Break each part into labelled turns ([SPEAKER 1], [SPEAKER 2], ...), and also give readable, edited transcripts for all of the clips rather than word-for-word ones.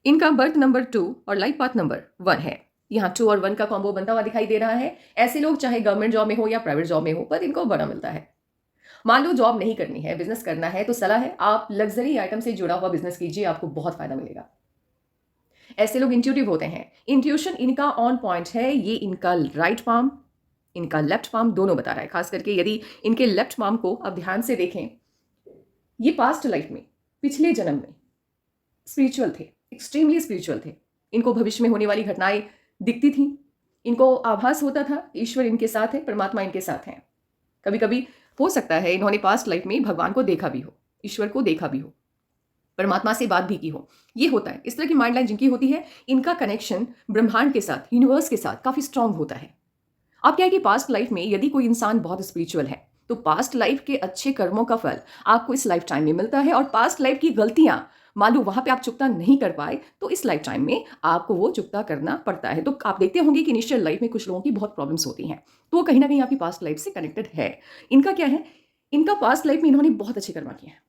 [SPEAKER 1] इनका birth number 2 और life path number 1 है। यहाँ 2 और 1 का कॉम्बो बनता हुआ दिखाई दे रहा है। ऐसे लोग चाहे गवर्नमेंट जॉब में हो या प्राइवेट जॉब में हो, पर इनको बड़ा मिलता है। मान लो जॉब नहीं करनी है, बिजनेस करना है, तो सलाह है आप लग्जरी आइटम से जुड़ा हुआ बिजनेस कीजिए, आपको बहुत फायदा मिलेगा। ऐसे लोग इंट्यूटिव होते हैं। इंट्यूशन इनका ऑन पॉइंट है। ये इनका राइट पाम, इनका लेफ्ट पाम दोनों बता रहा है। खास करके यदि इनके लेफ्ट पाम को आप ध्यान से देखें, ये पास्ट लाइफ में, पिछले जन्म में स्पिरिचुअल थे, एक्सट्रीमली स्पिरिचुअल थे। इनको भविष्य में होने वाली घटनाएं दिखती थी। इनको आभास होता था ईश्वर इनके साथ है, परमात्मा इनके साथ है। कभी कभी हो सकता है इन्होंने पास्ट लाइफ में भगवान को देखा भी हो, ईश्वर को देखा भी हो, परमात्मा से बात भी की हो। ये होता है। इस तरह की माइंड लाइन जिनकी होती है, इनका कनेक्शन ब्रह्मांड के साथ, यूनिवर्स के साथ काफी स्ट्रांग होता है। अब क्या है कि पास्ट लाइफ में यदि कोई इंसान बहुत स्पिरिचुअल है, तो पास्ट लाइफ के अच्छे कर्मों का फल आपको इस लाइफ टाइम में मिलता है। और पास्ट लाइफ की गलतियां मान लो वहां पे आप चुकता नहीं कर पाए, तो इस लाइफ टाइम में आपको वो चुकता करना पड़ता है। तो आप देखते होंगे कि इनिशियल लाइफ में कुछ लोगों की बहुत प्रॉब्लम्स होती हैं, तो वो कहीं ना कहीं आपकी पास्ट लाइफ से कनेक्टेड है। इनका क्या है, इनका पास्ट लाइफ में इन्होंने बहुत अच्छे कर्म किए हैं।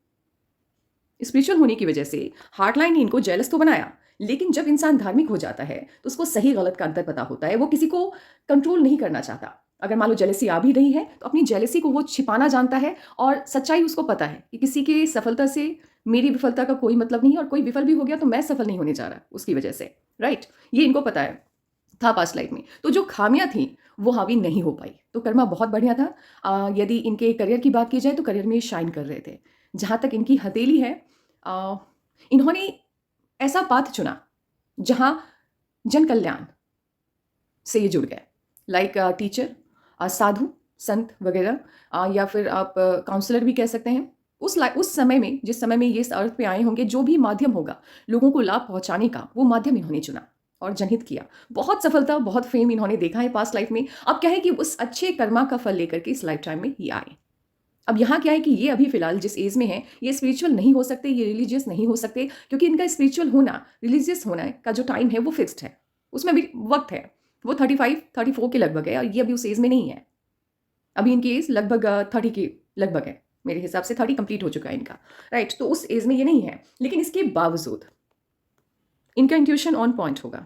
[SPEAKER 1] स्पिरिचुअल होने की वजह से हार्टलाइन ने इनको जेलस तो बनाया, लेकिन जब इंसान धार्मिक हो जाता है तो उसको सही गलत का अंतर पता होता है। वो किसी को कंट्रोल नहीं करना चाहता। अगर मान लो जेलसी आ भी रही है तो अपनी जेलसी को वो छिपाना जानता है, और सच्चाई उसको पता है कि किसी की सफलता से मेरी विफलता का कोई मतलब नहीं है, और कोई विफल भी हो गया तो मैं सफल नहीं होने जा रहा उसकी वजह से। राइट, ये इनको पता है था पास्ट लाइफ में। तो जो खामियां थी वो हावी नहीं हो पाई, तो कर्मा बहुत बढ़िया था। यदि इनके करियर की बात की जाए तो करियर में शाइन कर रहे थे। जहां तक इनकी हथेली है, इन्होंने ऐसा पाथ चुना जहां जन कल्याण से ये जुड़ गए। लाइक टीचर, साधु संत वगैरह, या फिर आप काउंसलर भी कह सकते हैं। उस समय में, जिस समय में ये इस अर्थ पे आए होंगे, जो भी माध्यम होगा लोगों को लाभ पहुंचाने का, वो माध्यम इन्होंने चुना और जनहित किया। बहुत सफलता, बहुत फेम इन्होंने देखा है पास्ट लाइफ में। अब क्या है कि उस अच्छे कर्मा का फल लेकर के इस लाइफ टाइम में ये आए। अब यहाँ क्या है कि ये अभी फिलहाल जिस एज में है, ये स्पिरिचुअल नहीं हो सकते, ये रिलीजियस नहीं हो सकते, क्योंकि इनका स्पिरिचुअल होना, रिलीजियस होना का जो टाइम है वो फिक्स्ड है, उसमें भी वक्त है। वो 35-34 के लगभग है, और ये अभी उस एज में नहीं है। अभी इनकी एज लगभग 30 के लगभग है, मेरे हिसाब से 30 कंप्लीट हो चुका है इनका। राइट, तो उस एज में ये नहीं है, लेकिन इसके बावजूद इनका इंट्यूशन ऑन पॉइंट होगा।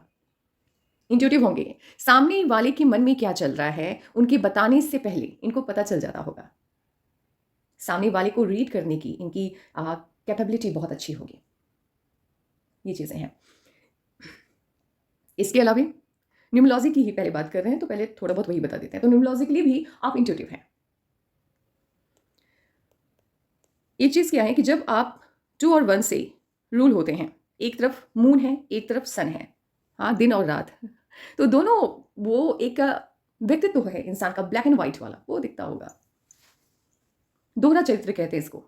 [SPEAKER 1] इंट्यूटिव होंगे। सामने वाले के मन में क्या चल रहा है उनके बताने से पहले इनको पता चल जाता होगा। सामने वाले को रीड करने की इनकी कैपेबिलिटी बहुत अच्छी होगी। ये चीज़ें हैं। इसके अलावा न्यूमरोलॉजी की ही पहले बात कर रहे हैं, तो पहले थोड़ा बहुत वही बता देते हैं। तो न्यूमरोलॉजिकली भी आप इंट्यूटिव हैं। एक चीज़ क्या है कि जब आप 2 और 1 से रूल होते हैं, एक तरफ मून है, एक तरफ सन है, हाँ, दिन और रात, तो दोनों, वो एक व्यक्तित्व है इंसान का, ब्लैक एंड व्हाइट वाला, वो दिखता होगा। दोहरा चरित्र कहते हैं इसको,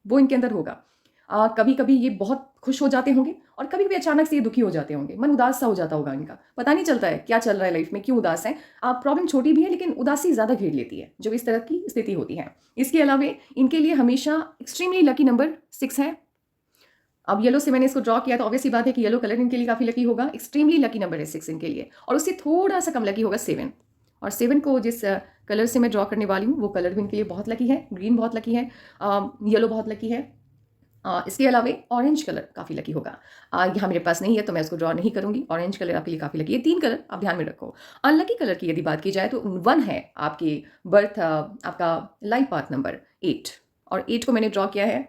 [SPEAKER 1] वो इनके अंदर होगा। कभी कभी ये बहुत खुश हो जाते होंगे, और कभी कभी अचानक से ये दुखी हो जाते होंगे। मन उदास सा हो जाता होगा इनका, पता नहीं चलता है क्या चल रहा है लाइफ में, क्यों उदास है। प्रॉब्लम छोटी भी है, लेकिन उदासी ज़्यादा घेर लेती है, जो इस तरह की स्थिति होती है। इसके अलावा इनके लिए हमेशा एक्सट्रीमली लकी नंबर 6 है। अब येलो से मैंने इसको ड्रॉ किया, तो ऑब्वियसली बात है कि येलो कलर इनके लिए काफ़ी लकी होगा। एक्सट्रीमली लकी नंबर है 6 इनके लिए, और उससे थोड़ा सा कम लकी होगा 7। और 7 को जिस कलर से मैं ड्रॉ करने वाली हूँ, वो कलर भी इनके लिए बहुत लकी है। ग्रीन बहुत लकी है, येलो बहुत लकी है। इसके अलावा ऑरेंज कलर काफ़ी लकी होगा। यहाँ मेरे पास नहीं है तो मैं उसको ड्रॉ नहीं करूँगी। ऑरेंज कलर आपके लिए काफ़ी लकी है। 3 कलर आप ध्यान में रखो। अनलकी कलर की यदि बात की जाए तो 1 है आपके बर्थ, आपका लाइफ पाथ नंबर 8, और 8 को मैंने ड्रॉ किया है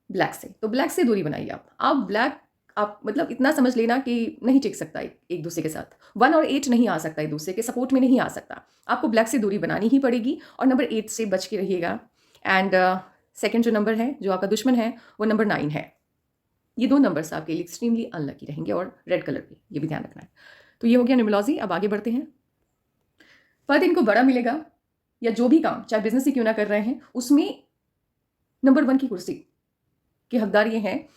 [SPEAKER 1] ब्लैक से। तो ब्लैक से दूरी बनाइए आप ब्लैक, आप मतलब इतना समझ लेना कि नहीं टिक सकता एक दूसरे के साथ। 1 और 8 नहीं आ सकता, एक दूसरे के सपोर्ट में नहीं आ सकता। आपको ब्लैक से दूरी बनानी ही पड़ेगी, और नंबर 8 से बच के रहिएगा। एंड सेकंड जो नंबर है, जो आपका दुश्मन है, वो नंबर 9 है। ये 2 नंबर्स आपके लिए एक्सट्रीमली अनलकी रहेंगे, और रेड कलर भी, ये भी ध्यान रखना है। तो ये हो गया न्यूमरोलॉजी। अब आगे बढ़ते हैं। पद इनको बड़ा मिलेगा, या जो भी काम चाहे बिजनेस ही क्यों ना कर रहे हैं, उसमें नंबर 1 की कुर्सी के हकदार ये हैं।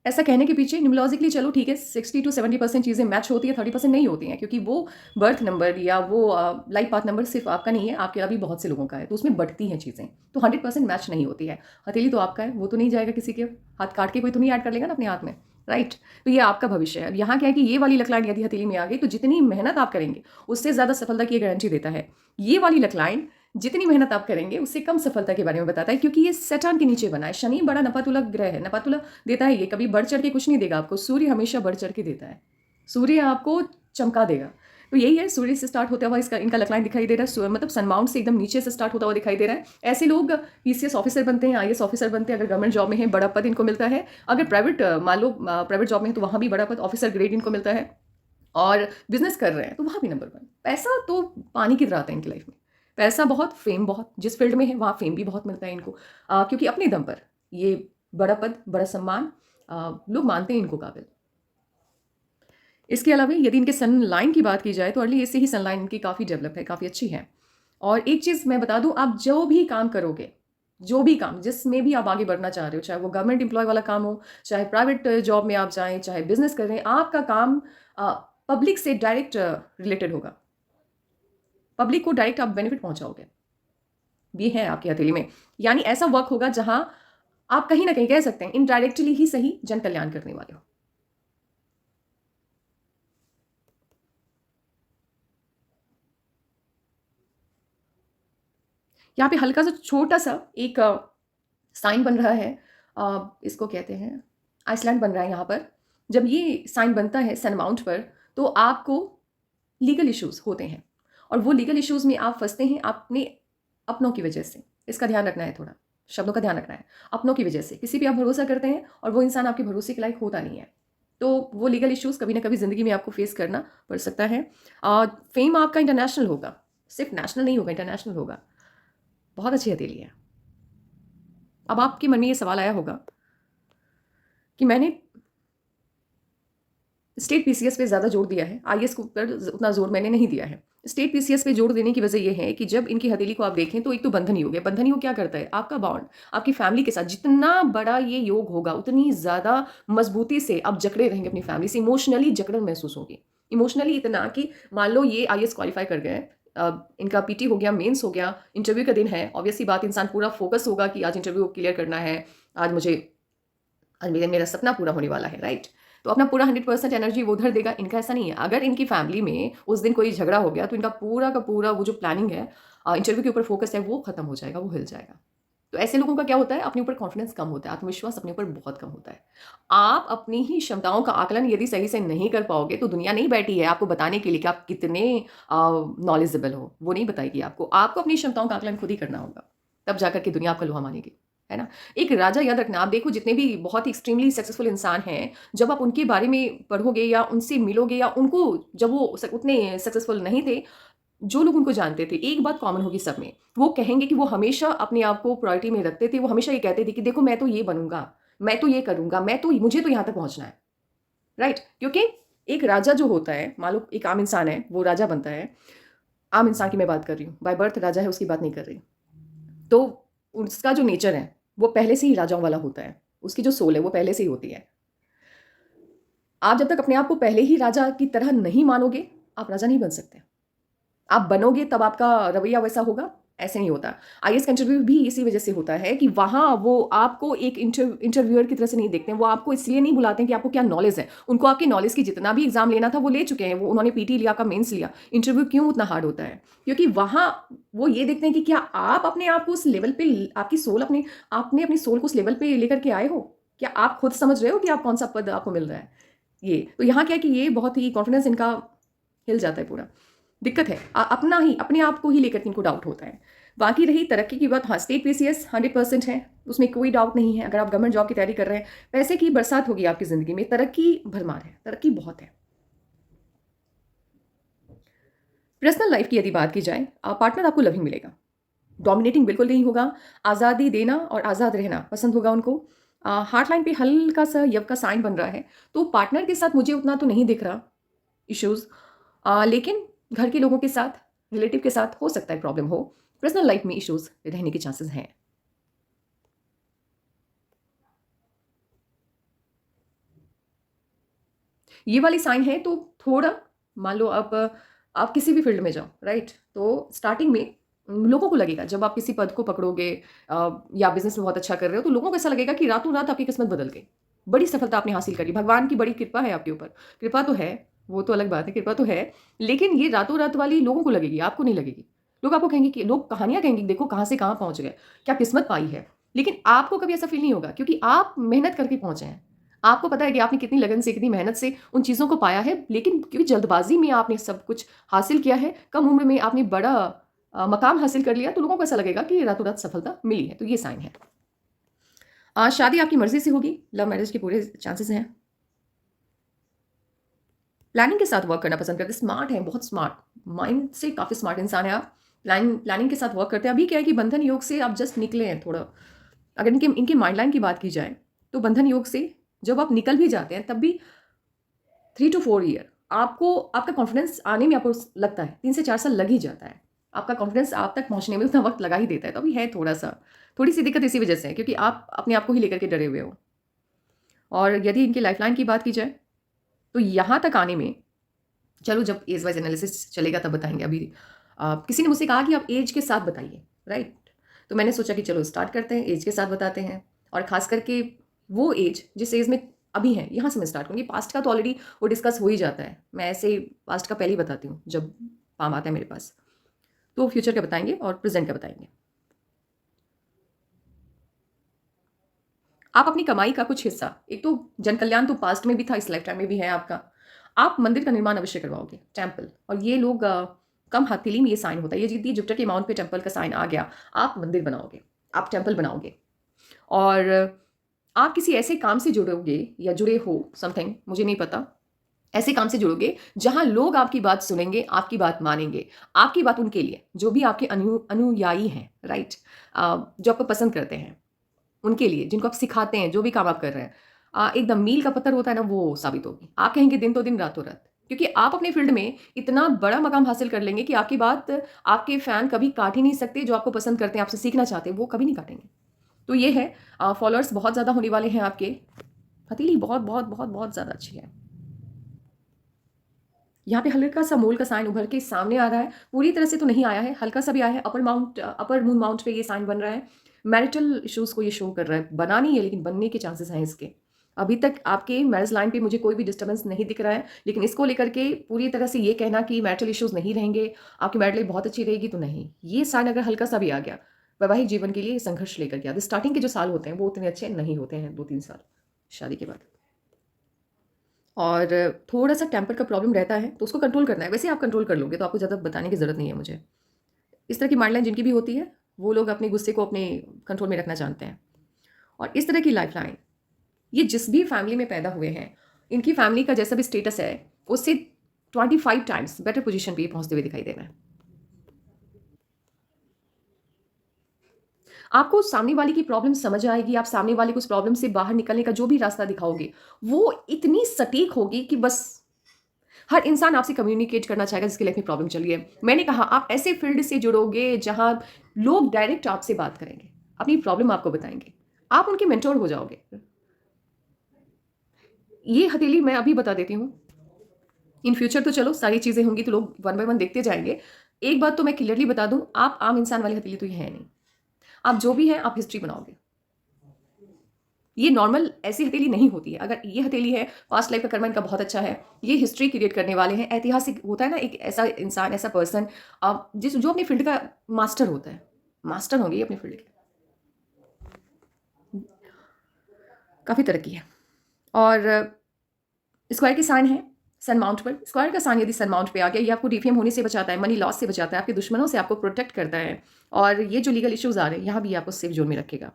[SPEAKER 1] ऐसा कहने के पीछे न्यूमरोलॉजिकली चलो ठीक है, 60 to 70% चीज़ें मैच होती है, 30% नहीं होती हैं, क्योंकि वो बर्थ नंबर या वो लाइफ पाथ नंबर सिर्फ आपका नहीं है, आपके अलावा भी बहुत से लोगों का है, तो उसमें बढ़ती हैं चीज़ें, तो 100% मैच नहीं होती है। हथेली तो आपका है, वो तो नहीं जाएगा किसी के हाथ काट के, कोई तो नहीं ऐड कर लेगा ना अपने हाथ में। राइट, तो ये आपका भविष्य है। अब यहाँ क्या है कि ये वाली लकलाइन यदि हथेली में आ गई, तो जितनी मेहनत आप करेंगे उससे ज़्यादा सफलता की गारंटी देता है। ये वाली लकलाइन जितनी मेहनत आप करेंगे उससे कम सफलता के बारे में बताता है, क्योंकि ये सैटर्न के नीचे बना है। शनि बड़ा नपातुला ग्रह है, नपातुला देता है, ये कभी बढ़ चढ़ के कुछ नहीं देगा आपको। सूर्य हमेशा बढ़ चढ़ के देता है, सूर्य आपको चमका देगा। तो यही है, सूर्य से स्टार्ट होता हुआ इसका इनका लकलाइन दिखाई दे रहा है, मतलब सन माउंट से एकदम नीचे से स्टार्ट होता हुआ दिखाई दे रहा है। ऐसे लोग पीसीएस ऑफिसर बनते हैं, आईएएस ऑफिसर बनते हैं, अगर गवर्नमेंट जॉब में है बड़ा पद इनको मिलता है। अगर प्राइवेट मान लो प्राइवेट जॉब में है तो वहाँ भी बड़ा पद, ऑफिसर ग्रेड इनको मिलता है। और बिजनेस कर रहे हैं तो वहाँ भी नंबर 1। पैसा तो पानी की तरह आता है इनकी लाइफ में, पैसा बहुत, फेम बहुत, जिस फील्ड में है वहाँ फेम भी बहुत मिलता है इनको, क्योंकि अपने दम पर ये बड़ा पद, बड़ा सम्मान, लोग मानते हैं इनको काबिल। इसके अलावा यदि इनके सन लाइन की बात की जाए तो अर्ली एज से ही सन लाइन इनकी काफ़ी डेवलप है, काफ़ी अच्छी है। और एक चीज़ मैं बता दूं, आप जो भी काम करोगे, जो भी काम जिसमें भी आप आगे बढ़ना चाह रहे हो, चाहे वो गवर्नमेंट एम्प्लॉय वाला काम हो, चाहे प्राइवेट जॉब में आप जाएं, चाहे बिजनेस कर रहे हैं, आपका काम पब्लिक से डायरेक्ट रिलेटेड होगा, पब्लिक को डायरेक्ट आप बेनिफिट पहुंचाओगे, ये है आपकी हथेली में। यानी ऐसा वर्क होगा जहां आप कहीं ना कहीं कह सकते हैं इनडायरेक्टली ही सही जन कल्याण करने वाले हो। यहाँ पे हल्का सा छोटा सा एक साइन बन रहा है, इसको कहते हैं आइसलैंड बन रहा है यहाँ पर। जब ये साइन बनता है सन माउंट पर तो आपको लीगल इश्यूज होते हैं, और वो लीगल इश्यूज में आप फंसते हैं अपने अपनों की वजह से। इसका ध्यान रखना है, थोड़ा शब्दों का ध्यान रखना है। अपनों की वजह से किसी पे आप भरोसा करते हैं और वो इंसान आपके भरोसे के लायक होता नहीं है, तो वो लीगल इश्यूज कभी ना कभी ज़िंदगी में आपको फेस करना पड़ सकता है। फेम आपका इंटरनेशनल होगा, सिर्फ नेशनल नहीं होगा, इंटरनेशनल होगा। बहुत अच्छी हथेली है। अब आपके मन में ये सवाल आया होगा कि मैंने स्टेट पीसीएस पे ज़्यादा जोर दिया है, आईएएस के ऊपर उतना जोर मैंने नहीं दिया है। स्टेट पीसीएस पे जोर देने की वजह यह है कि जब इनकी हथेली को आप देखें तो एक तो बंधन योग है। बंधन योग क्या करता है, आपका बॉन्ड आपकी फैमिली के साथ, जितना बड़ा ये योग होगा उतनी ज़्यादा मजबूती से आप जकड़े रहेंगे अपनी फैमिली से। इमोशनली जकड़न महसूस होगी, इमोशनली इतना कि मान लो ये आईएएस क्वालिफाई कर गए, इनका पीटी हो गया, मेंस हो गया, इंटरव्यू का दिन है, ऑब्वियसली बात इंसान पूरा फोकस होगा कि आज इंटरव्यू क्लियर करना है, आज मेरा सपना पूरा होने वाला है, राइट। तो अपना पूरा 100% एनर्जी वो उधर देगा। इनका ऐसा नहीं है। अगर इनकी फैमिली में उस दिन कोई झगड़ा हो गया तो इनका पूरा का पूरा वो जो प्लानिंग है, इंटरव्यू के ऊपर फोकस है, वो खत्म हो जाएगा, वो हिल जाएगा। तो ऐसे लोगों का क्या होता है, अपने ऊपर कॉन्फिडेंस कम होता है, आत्मविश्वास अपने ऊपर बहुत कम होता है। आप अपनी ही क्षमताओं का आकलन यदि सही से नहीं कर पाओगे तो दुनिया नहीं बैठी है आपको बताने के लिए कि आप कितने नॉलेजेबल हो, वो नहीं बताएगी आपको। आपको अपनी क्षमताओं का आकलन खुद ही करना होगा, तब जाकर के दुनिया आपका लोहा मानेगी, है ना। एक राजा याद रखना, आप देखो जितने भी बहुत ही एक्सट्रीमली सक्सेसफुल इंसान हैं, जब आप उनके बारे में पढ़ोगे या उनसे मिलोगे या उनको, जब वो उतने सक्सेसफुल नहीं थे, जो लोग उनको जानते थे, एक बात कॉमन होगी सब में, वो कहेंगे कि वो हमेशा अपने आप को प्रायोरिटी में रखते थे। वो हमेशा ये कहते थे कि देखो मैं तो ये बनूंगा, मैं तो ये करूंगा, मुझे तो यहाँ तक पहुंचना है, राइट। क्योंकि एक राजा जो होता है, मान लो एक आम इंसान है, वो राजा बनता है, आम इंसान की मैं बात कर रही हूँ, बाय बर्थ राजा है उसकी बात नहीं कर रही, तो उसका जो नेचर है वो पहले से ही राजाओं वाला होता है, उसकी जो सोल है वो पहले से ही होती है। आप जब तक अपने आप को पहले ही राजा की तरह नहीं मानोगे, आप राजा नहीं बन सकते। आप बनोगे तब आपका रवैया वैसा होगा, ऐसे नहीं होता। आईएएस का इंटरव्यू भी इसी वजह से होता है कि वहाँ वो आपको एक इंटरव्यूअर की तरह से नहीं देखते हैं। वो आपको इसलिए नहीं बुलाते हैं कि आपको क्या नॉलेज है, उनको आपकी नॉलेज की जितना भी एग्जाम लेना था वो ले चुके हैं, वो उन्होंने पीटी लिया, आपका मेंस लिया। इंटरव्यू क्यों उतना हार्ड होता है, क्योंकि वहाँ वो ये देखते हैं कि क्या आप अपने आप को उस लेवल पे, आपकी सोल आपने अपनी सोल को उस लेवल पे लेकर के आए हो, क्या आप खुद समझ रहे हो कि आप कौन सा पद आपको मिल रहा है। ये तो यहाँ क्या है कि ये बहुत ही कॉन्फिडेंस इनका हिल जाता है पूरा। दिक्कत है अपने आप को ही लेकर इनको डाउट होता है। बाकी रही तरक्की की बात, हाँ स्टेट पीसीएस 100% है, उसमें कोई डाउट नहीं है। अगर आप गवर्नमेंट जॉब की तैयारी कर रहे हैं, पैसे की बरसात होगी आपकी जिंदगी में, तरक्की भरमार है, तरक्की बहुत है। पर्सनल लाइफ की यदि बात की जाए, पार्टनर आपको लविंग मिलेगा, डोमिनेटिंग बिल्कुल नहीं होगा, आज़ादी देना और आज़ाद रहना पसंद होगा उनको। हार्ट लाइन पे हल्का सा यव का साइन बन रहा है, तो पार्टनर के साथ मुझे उतना तो नहीं दिख रहा इश्यूज, लेकिन घर के लोगों के साथ, रिलेटिव के साथ हो सकता है प्रॉब्लम हो। पर्सनल लाइफ में इश्यूज रहने के चांसेस हैं। ये वाली साइन है तो थोड़ा, मान लो आप किसी भी फील्ड में जाओ, राइट, तो स्टार्टिंग में लोगों को लगेगा, जब आप किसी पद को पकड़ोगे या बिजनेस में बहुत अच्छा कर रहे हो, तो लोगों को ऐसा लगेगा कि रातों रात आपकी किस्मत बदल गई, बड़ी सफलता आपने हासिल करी, भगवान की बड़ी कृपा है आपके ऊपर। कृपा तो है, वो तो अलग बात है, कृपा तो है, लेकिन ये रातों रात वाली लोगों को लगेगी, आपको नहीं लगेगी। लोग आपको कहेंगे कि लोग कहानियाँ कहेंगे, देखो कहाँ से कहाँ पहुँच गए, क्या किस्मत पाई है। लेकिन आपको कभी ऐसा फ़ील नहीं होगा क्योंकि आप मेहनत करके पहुँचे हैं। आपको पता है कि आपने कितनी लगन से, कितनी मेहनत से उन चीज़ों को पाया है, लेकिन क्योंकि जल्दबाज़ी में आपने सब कुछ हासिल किया है, कम उम्र में आपने बड़ा मकाम हासिल कर लिया, तो लोगों को ऐसा लगेगा कि रातों-रात सफलता मिली है, तो ये साइन है। शादी आपकी मर्ज़ी से होगी, लव मैरिज के पूरे चांसेस हैं। प्लानिंग के साथ वर्क करना पसंद करते हैं, स्मार्ट हैं, बहुत स्मार्ट, माइंड से काफ़ी स्मार्ट इंसान हैं आप। प्लानिंग के साथ वर्क करते हैं। अभी क्या है कि बंधन योग से आप जस्ट निकले हैं थोड़ा। अगर इनके इनके माइंड लाइन की बात की जाए, तो बंधन योग से जब आप निकल भी जाते हैं, तब भी 3 टू 4 ईयर आपको आपका कॉन्फिडेंस आने में आपको लगता है 3 से 4 साल लग ही जाता है। आपका कॉन्फिडेंस आप तक पहुँचने में उतना वक़्त लगा ही देता है, तो अभी है थोड़ा-सा, थोड़ी-सी दिक्कत इसी वजह से है क्योंकि आप अपने आप को ही लेकर के डरे हुए हो। और यदि इनकी लाइफ़लाइन की बात की जाए, तो यहाँ तक आने में, चलो जब एज वाइज एनालिसिस चलेगा तब बताएंगे। अभी किसी ने मुझसे कहा कि आप एज के साथ बताइए, राइट? तो मैंने सोचा कि चलो स्टार्ट करते हैं, एज के साथ बताते हैं। और खास करके वो एज जिस एज में अभी है, यहाँ से मैं स्टार्ट करूँगी। पास्ट का तो ऑलरेडी वो डिस्कस हो ही जाता है, मैं ऐसे ही पास्ट का पहले ही बताती हूँ जब काम आता है मेरे पास। तो फ्यूचर का बताएंगे और प्रेजेंट का बताएंगे। आप अपनी कमाई का कुछ हिस्सा, एक तो जन कल्याण तो पास्ट में भी था, इस लाइफ टाइम में भी है आपका। आप मंदिर का निर्माण अवश्य करवाओगे, टेम्पल। और ये लोग कम हथेली में ये साइन होता है, ये यदि जुपिटर के अमाउंट पे टेम्पल का साइन आ गया, आप मंदिर बनाओगे, आप टेम्पल बनाओगे। और आप किसी ऐसे काम से जुड़ोगे या जुड़े हो, समथिंग मुझे नहीं पता, ऐसे काम से जुड़ोगे जहां लोग आपकी बात सुनेंगे, आपकी बात मानेंगे, आपकी बात उनके लिए, जो भी आपके अनुयायी हैं, राइट, जो आपको पसंद करते हैं, उनके लिए, जिनको आप सिखाते हैं, जो भी काम आप कर रहे हैं, एकदम मील का पत्थर होता है ना, वो साबित होगी। आप कहेंगे दिन तो दिन, रातों रात, क्योंकि आप अपने फील्ड में इतना बड़ा मकाम हासिल कर लेंगे कि आपकी बात आपके फैन कभी काट ही नहीं सकते। जो आपको पसंद करते हैं, आपसे सीखना चाहते हैं, वो कभी नहीं काटेंगे। तो ये है, फॉलोअर्स बहुत ज़्यादा होने वाले हैं आपके। हथेली बहुत बहुत बहुत बहुत ज़्यादा अच्छी है। यहाँ पे हल्का सा मूल का साइन उभर के सामने आ रहा है, पूरी तरह से तो नहीं आया है, हल्का सा भी आया है। अपर मून माउंट पे ये साइन बन रहा है। मैरिटल इश्यूज को ये शो कर रहा है, बना नहीं है लेकिन बनने के चांसेस हैं इसके। अभी तक आपके मैरिज लाइन पे मुझे कोई भी डिस्टर्बेंस नहीं दिख रहा है, लेकिन इसको लेकर के पूरी तरह से ये कहना कि मैरिटल इश्यूज नहीं रहेंगे, आपकी मैरिड लाइफ बहुत अच्छी रहेगी, तो नहीं। ये साइन अगर हल्का सा भी आ गया, वैवाहिक जीवन के लिए संघर्ष लेकर के आते। स्टार्टिंग के जो साल होते हैं वो उतने अच्छे नहीं होते हैं, 2-3 साल शादी के बाद। और थोड़ा-सा टेम्पर का प्रॉब्लम रहता है, तो उसको कंट्रोल करना है। वैसे आप कंट्रोल कर लोगे, तो आपको ज़्यादा बताने की ज़रूरत नहीं है मुझे। इस तरह की माइंडलाइन जिनकी भी होती है, वो लोग अपने गुस्से को अपने कंट्रोल में रखना जानते हैं। और इस तरह की लाइफ़लाइन, ये जिस भी फैमिली में पैदा हुए हैं, इनकी फैमिली का जैसा भी स्टेटस है, उससे 25 टाइम्स बेटर पोज़ीशन पे ये पहुँचते हुए दिखाई दे रहे हैं। आपको सामने वाले की प्रॉब्लम समझ आएगी, आप सामने वाले को उस प्रॉब्लम से बाहर निकलने का जो भी रास्ता दिखाओगे, वो इतनी सटीक होगी कि बस हर इंसान आपसे कम्युनिकेट करना चाहेगा जिसकी लाइफ में प्रॉब्लम चल रही है। मैंने कहा, आप ऐसे फील्ड से जुड़ोगे जहाँ लोग डायरेक्ट आपसे बात करेंगे, अपनी प्रॉब्लम आपको बताएँगे। आप उनके मेंटर हो जाओगे। ये हथेली मैं अभी बता देती हूँ। इन फ्यूचर तो चलो सारी चीज़ें होंगी तो लोग वन बाय वन देखते जाएँगे। एक बात तो मैं क्लियरली बता दूँ, आप आम इंसान वाली हथेली तो ये है नहीं। आप जो भी हैं, आप हिस्ट्री बनाओगे। ये नॉर्मल ऐसी हथेली नहीं होती है। अगर ये हथेली है, पास्ट लाइफ का कर्मा इनका बहुत अच्छा है, ये हिस्ट्री क्रिएट करने वाले हैं। ऐतिहासिक होता है ना, एक ऐसा इंसान, ऐसा पर्सन जो अपनी फील्ड का मास्टर होता है। मास्टर होंगे ये अपनी फील्ड के। काफ़ी तरक्की है। और स्क्वायर के साइन है सन माउंट पर। स्क्वायर का साइन यदि सन माउंट पे आ गया, ये आपको डिफेम होने से बचाता है, मनी लॉस से बचाता है, आपके दुश्मनों से आपको प्रोटेक्ट करता है। और ये जो लीगल इश्यूज आ रहे हैं, यहाँ भी आपको सेफ जोन में रखेगा।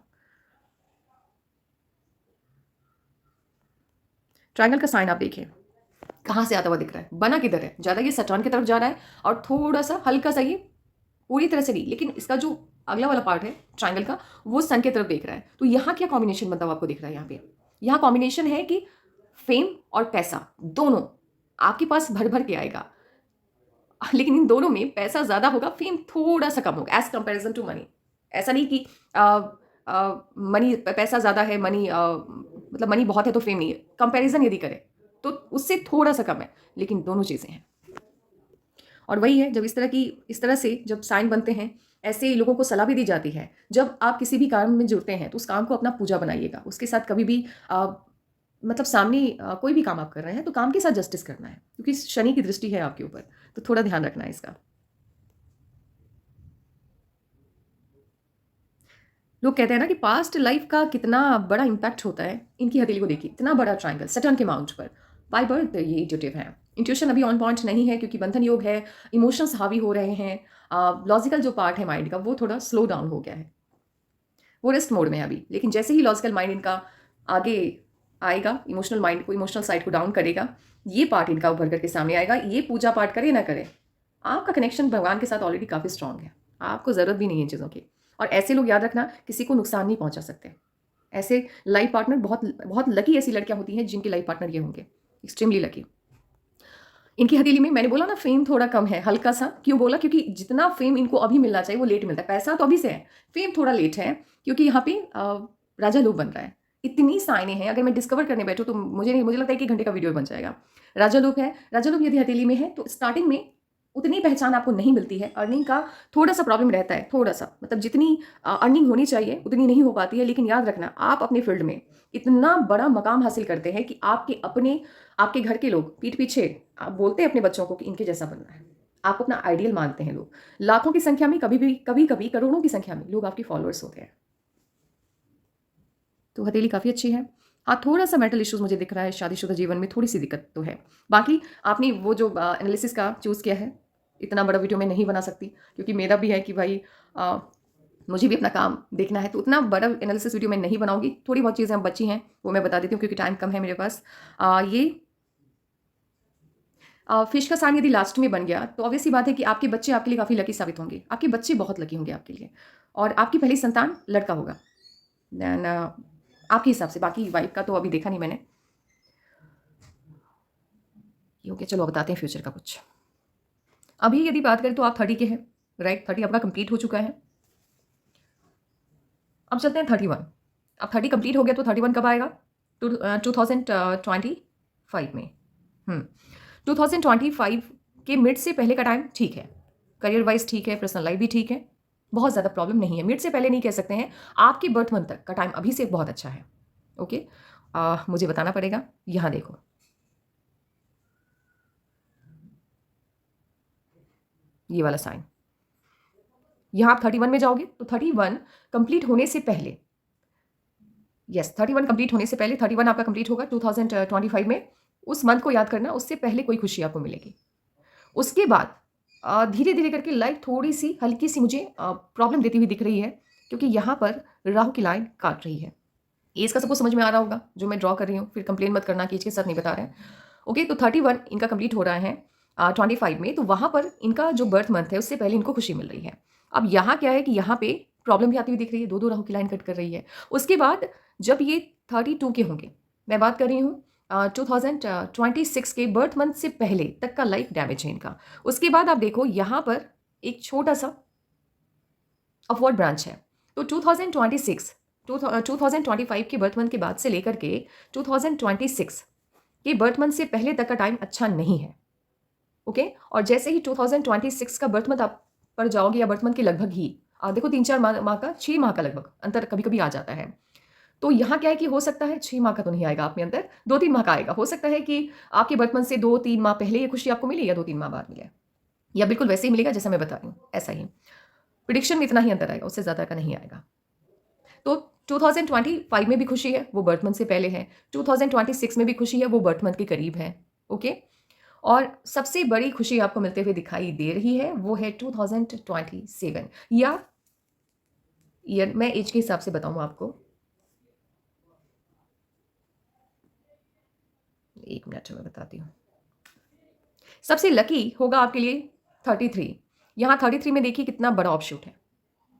[SPEAKER 1] ट्रायंगल का साइन आप देखिए कहाँ से आता हुआ दिख रहा है, बना किधर है, ज़्यादा ये सटर्न की तरफ जा रहा है और थोड़ा सा हल्का सा ये, पूरी तरह से नहीं, लेकिन इसका जो अगला वाला पार्ट है ट्रायंगल का, वो सन की तरफ देख रहा है। तो यहाँ क्या कॉम्बिनेशन बनता हुआ आपको दिख रहा है? यहाँ पे यहाँ कॉम्बिनेशन है कि फेम और पैसा दोनों आपके पास भर भर के आएगा, लेकिन इन दोनों में पैसा ज़्यादा होगा, फेम थोड़ा सा कम होगा एज कंपेरिजन टू मनी। ऐसा नहीं कि मनी, पैसा ज़्यादा है, मनी मतलब मनी बहुत है तो फेम नहीं है। कंपैरिजन यदि करें तो उससे थोड़ा सा कम है, लेकिन दोनों चीज़ें हैं। और वही है, जब इस तरह से जब साइन बनते हैं, ऐसे लोगों को सलाह भी दी जाती है, जब आप किसी भी काम में जुड़ते हैं तो उस काम को अपना पूजा बनाइएगा। उसके साथ कभी भी मतलब सामने कोई भी काम आप कर रहे हैं तो काम के साथ जस्टिस करना है, क्योंकि शनि की दृष्टि है आपके ऊपर, तो थोड़ा ध्यान रखना है इसका। लोग कहते हैं ना कि पास्ट लाइफ का कितना बड़ा इम्पैक्ट होता है। इनकी हथेली को देखिए, इतना बड़ा ट्रायंगल सैटर्न के माउंट पर। बाय बर्थ ये इंट्यूटिव है। इंट्यूशन अभी ऑन पॉइंट नहीं है क्योंकि बंधन योग है, इमोशंस हावी हो रहे हैं। लॉजिकल जो पार्ट है माइंड का वो थोड़ा स्लो डाउन हो गया है, वो रेस्ट मोड में है अभी। लेकिन जैसे ही लॉजिकल माइंड इनका आगे आएगा, इमोशनल माइंड को, इमोशनल साइड को डाउन करेगा, ये पार्ट इनका उभर करके सामने आएगा। ये पूजा पाठ करे ना करे, आपका कनेक्शन भगवान के साथ ऑलरेडी काफ़ी स्ट्रांग है, आपको ज़रूरत भी नहीं है इन चीज़ों की। और ऐसे लोग याद रखना किसी को नुकसान नहीं पहुंचा सकते। ऐसे लाइफ पार्टनर बहुत बहुत लकी ऐसी लड़कियां होती हैं जिनके लाइफ पार्टनर ये होंगे, एक्सट्रीमली लकी। इनकी हथेली में मैंने बोला ना फेम थोड़ा कम है, हल्का सा। क्यों बोला? क्योंकि जितना फेम इनको अभी मिलना चाहिए वो लेट मिलता है। पैसा तो अभी से है, फेम थोड़ा लेट है क्योंकि यहाँ पे राजा लोग बन रहा है। इतनी साइनें हैं, अगर मैं डिस्कवर करने बैठूँ तो मुझे लगता है कि 1 घंटे का वीडियो बन जाएगा। राजा लोग है, राजा लोग यदि हथेली में है तो स्टार्टिंग में उतनी पहचान आपको नहीं मिलती है। अर्निंग का थोड़ा सा प्रॉब्लम रहता है, थोड़ा सा, मतलब जितनी अर्निंग होनी चाहिए उतनी नहीं हो पाती है। लेकिन याद रखना, आप अपने फील्ड में इतना बड़ा मकाम हासिल करते हैं कि आपके घर के लोग पीठ पीछे आप बोलते हैं अपने बच्चों को कि इनके जैसा बनना है। आप अपना आइडियल मानते हैं लोग। लाखों की संख्या में, कभी कभी करोड़ों की संख्या में लोग आपके फॉलोअर्स होते हैं। तो हथेली काफ़ी अच्छी है। हाँ, थोड़ा सा मेंटल इश्यूज मुझे दिख रहा है, शादीशुदा जीवन में थोड़ी सी दिक्कत तो है। बाकी आपने वो जो एनालिसिस का चूज़ किया है, इतना बड़ा वीडियो मैं नहीं बना सकती क्योंकि मेरा भी है कि भाई मुझे भी अपना काम देखना है, तो उतना बड़ा एनालिसिस वीडियो मैं नहीं बनाऊंगी। थोड़ी बहुत चीज़ें अब बची हैं वो मैं बता देती हूँ क्योंकि टाइम कम है मेरे पास। ये फिश का साइन यदि लास्ट में बन गया तो ऑब्वियस सी बात है कि आपके बच्चे आपके लिए काफ़ी लकी साबित होंगे। आपके बच्चे बहुत लकी होंगे आपके लिए, और आपकी पहली संतान लड़का होगा। देन आपके हिसाब से, बाकी वाइफ का तो अभी देखा नहीं मैंने। ओके, चलो बताते हैं फ्यूचर का कुछ। अभी यदि बात करें तो आप 30 के हैं, राइट? 30 आपका कंप्लीट हो चुका है। अब चलते हैं 31। अब 30 कंप्लीट हो गया तो 31 कब आएगा? 2025 में। 2025 के मिड से पहले का टाइम ठीक है, करियर वाइज ठीक है, पर्सनल लाइफ भी ठीक है, बहुत ज़्यादा प्रॉब्लम नहीं है। मिड से पहले नहीं कह सकते हैं, आपके बर्थ मंथ तक का टाइम अभी से बहुत अच्छा है। ओके, मुझे बताना पड़ेगा। यहाँ देखो, ये वाला साइन, यहाँ आप 31 में जाओगे तो 31 कंप्लीट होने से पहले, यस 31 कंप्लीट होने से पहले, 31 आपका कंप्लीट होगा 2025 में। उस मंथ को याद करना, उससे पहले कोई खुशी आपको मिलेगी। उसके बाद धीरे धीरे करके लाइफ थोड़ी सी हल्की सी मुझे प्रॉब्लम देती हुई दिख रही है क्योंकि यहाँ पर राहु की लाइन काट रही है। एज का सबको समझ में आ रहा होगा जो मैं ड्रॉ कर रही हूँ, फिर कंप्लेन मत करना कि एज के साथ नहीं बता रहे हैं। ओके, तो 31 इनका कंप्लीट हो रहा है 25 में, तो वहाँ पर इनका जो बर्थ मंथ है उससे पहले इनको खुशी मिल रही है। अब यहाँ क्या है कि यहाँ पे प्रॉब्लम भी आती हुई दिख रही है, दो राहु की लाइन कट कर रही है। उसके बाद जब ये 32 के होंगे, मैं बात कर रही हूँ 2026 के बर्थ मंथ से पहले तक का लाइफ डैमेज है इनका। उसके बाद आप देखो यहाँ पर एक छोटा सा अपवर्ड ब्रांच है। तो 2025 के बर्थ मंथ के बाद से लेकर के 2026 के बर्थ मंथ से पहले तक का टाइम अच्छा नहीं है। ओके, और जैसे ही 2026 का बर्थ मंथ आप पर जाओगे या बर्थ मंथ के लगभग ही देखो 3-4 माह का, 6 माह का लगभग अंतर कभी कभी आ जाता है। तो यहाँ क्या है कि हो सकता है 6 माह का तो नहीं आएगा आप में अंतर, 2-3 माह का आएगा। हो सकता है कि आपके बर्थ मंथ से 2-3 माह पहले ये खुशी आपको मिले या 2-3 माह बाद मिले, या बिल्कुल वैसे ही मिलेगा जैसा मैं बता रही हूँ, ऐसा ही प्रिडिक्शन में इतना ही अंतर आएगा, उससे ज़्यादा का नहीं आएगा। तो 2025 में भी खुशी है, वो बर्थ मंथ से पहले है। 2026 में भी खुशी है, वो बर्थ मंथ के करीब है। ओके, और सबसे बड़ी खुशी आपको मिलते हुए दिखाई दे रही है वो है 2027, या ईयर मैं एज के हिसाब से बताऊँ आपको, 1 मिनट में बताती हूँ। सबसे लकी होगा आपके लिए 33। यहाँ 33 में देखिए कितना बड़ा ऑफशूट है,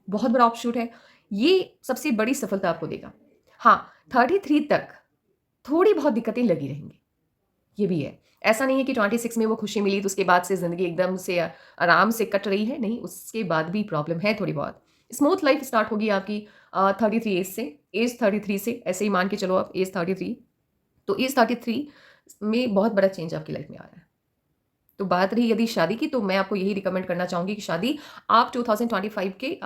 [SPEAKER 1] बहुत बड़ा ऑफशूट है। ये सबसे बड़ी सफलता आपको देगा। हाँ, 33 तक थोड़ी बहुत दिक्कतें लगी रहेंगी, ये भी है। ऐसा नहीं है कि 26 में वो खुशी मिली तो उसके बाद से ज़िंदगी एकदम से आराम से कट रही है, नहीं, उसके बाद भी प्रॉब्लम है थोड़ी बहुत। स्मूथ लाइफ स्टार्ट होगी आपकी 33 एज से, एज 33 से, ऐसे ही मान के चलो आप एज 33। तो एज 33 में बहुत बड़ा चेंज आपकी लाइफ में आ रहा है। तो बात रही यदि शादी की, तो मैं आपको यही रिकमेंड करना चाहूँगी कि शादी आप 2025 के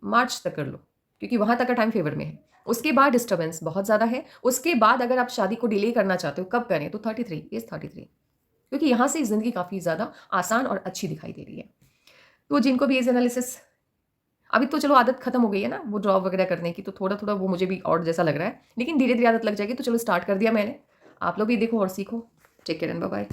[SPEAKER 1] मार्च तक कर लो क्योंकि वहाँ तक का टाइम फेवर में है। उसके बाद डिस्टर्बेंस बहुत ज़्यादा है। उसके बाद अगर आप शादी को डिले करना चाहते हो, कब करें? तो 33, एज 33, क्योंकि यहाँ से ज़िंदगी काफ़ी ज़्यादा आसान और अच्छी दिखाई दे रही है। तो जिनको भी एज एनालिसिस अभी तो चलो आदत खत्म हो गई है ना वो जॉब वगैरह करने की, तो थोड़ा थोड़ा वो मुझे भी और जैसा लग रहा है, लेकिन धीरे धीरे आदत लग जाएगी। तो चलो स्टार्ट कर दिया मैंने, आप लोग भी देखो और सीखो। Take care and bye bye.